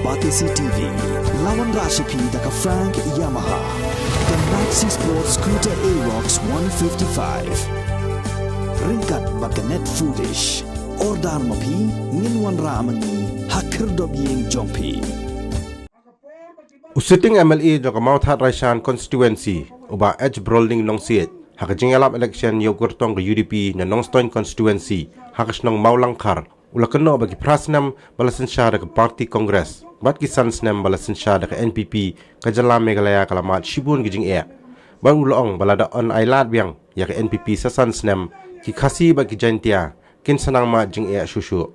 Batisi TV, lawan Rashipi daka Frank Yamaha, dan Maxi Sports Scooter Aerox 155. Ringkat baganet foodish, ordar mapi, nginwan ramani, hakir dobiyeng jompi. Usiting MLA jaka Mauthat Raishan constituency, uba H. Brolding Longsiet, hakajing alap election yogurtong ke UDP na Nongstoin constituency, hakasnong Maulangkar, ulakano bagi prasnam balasan syah ke party congress, bat kisan snam balasan syah ke NPP, kajalam Meghalaya kalamat Shibun gijing ea. Ban ulong balada on ailat biang, ya ke NPP sasan snam, ki khasi bagi jantia, kin sanang ma jing ea shushu.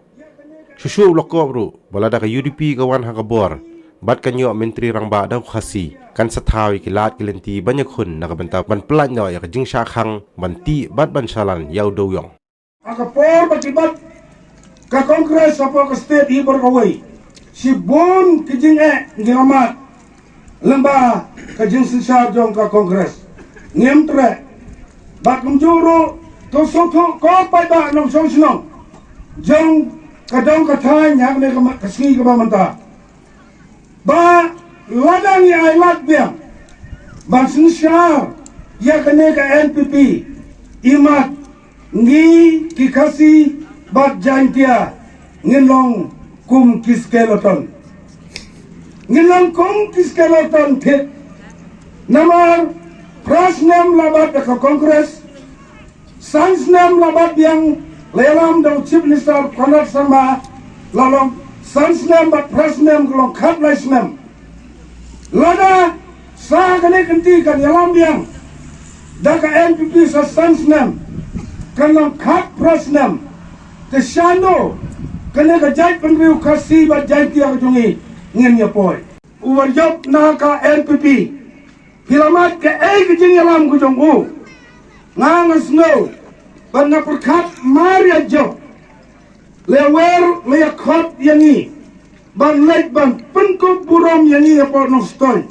Shushu uloko bro, balada ke UDP kawan hakabor, bat kanyo menteri rangba daw khasi, kan satawi kilat kilenti banyak hun nakabenta ban pelan nyo ya ke jing syakang, ban ti bat ban shalan yaw doyong. Akapor bakibat ka Kongres apa ka state ibor kawai si bon kijing ngilamat lemba ka jing sensar jong ka Kongres ngem tre bat kumjuro to soto ko pai ba nong song snong jong ka dong ka thai nyang ne ka ski ka ba manta ba ladang ya ilat biang ban sensar ya kene ka NPP imat ngi kikasi bat jantia nginlong kum kiskeleton nginlong kum kiskeleton thit namar prasnam labat ka Kongres sansnam labat yang lelam dau chief minister Konrad Sharma lalong sansnam bat prasnam kolong khatlaisnam lada sa kane kenti kan yalam yang daka NPP sa sansnam kalong khat prasnam Teshano, kena kajai penriu kasih bajai tiang jungi ngenya poi. Uwarjop naka NPP, hilamat ke kejing yalam kujungu, ngangas no, bana perkat Maria job, lewer leakot yangi, ban lek ban penkup buram yangi apa nostoi,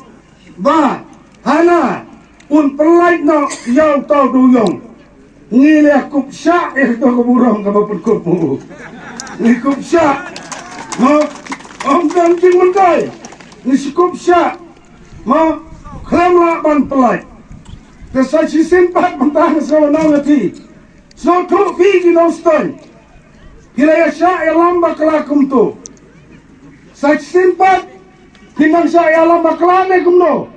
ba hana un pelait no yau tau duyong. Ngile akup syak itu keburang ke bapak kupu. Ni kup syak. Ma om dan jing mentai. Ni sikup syak. Ma klam laban pelai. Kesai si simpat mentah sawa nangati. So tu fi kita uston. Kila ya syak ya lamba kelakum tu. Sai simpat kinang syak ya lamba kelane kumno.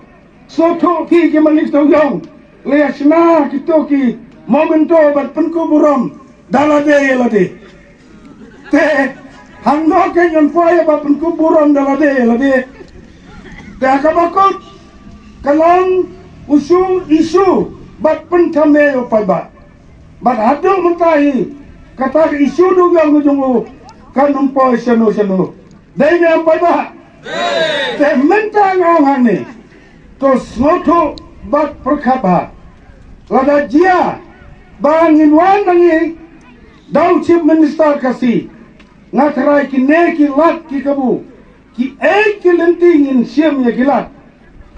So tu fi kita malik tu yong. Leya sena kita ki momento bat penku buram dalade yelade te hangno ke yon poya bat penku buram dalade yelade te akabakot kalong isu bat pentame opai bat hadu mentahi kata isu dugang ujungu kan umpoy seno dai ne opai ba te mentang ngane to smoto bat perkaba lada jia bangin wan nangi daw chief minister kasi ngataray ki neki lat ki kabu ki ki lentingin siyam ya kilat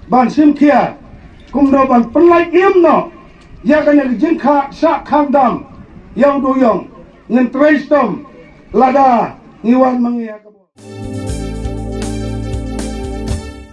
ban sim kia kumdo ban penlai no ya kanya jingka syak kangdam yang doyong ngen trestom lada ngiwan mangi kabu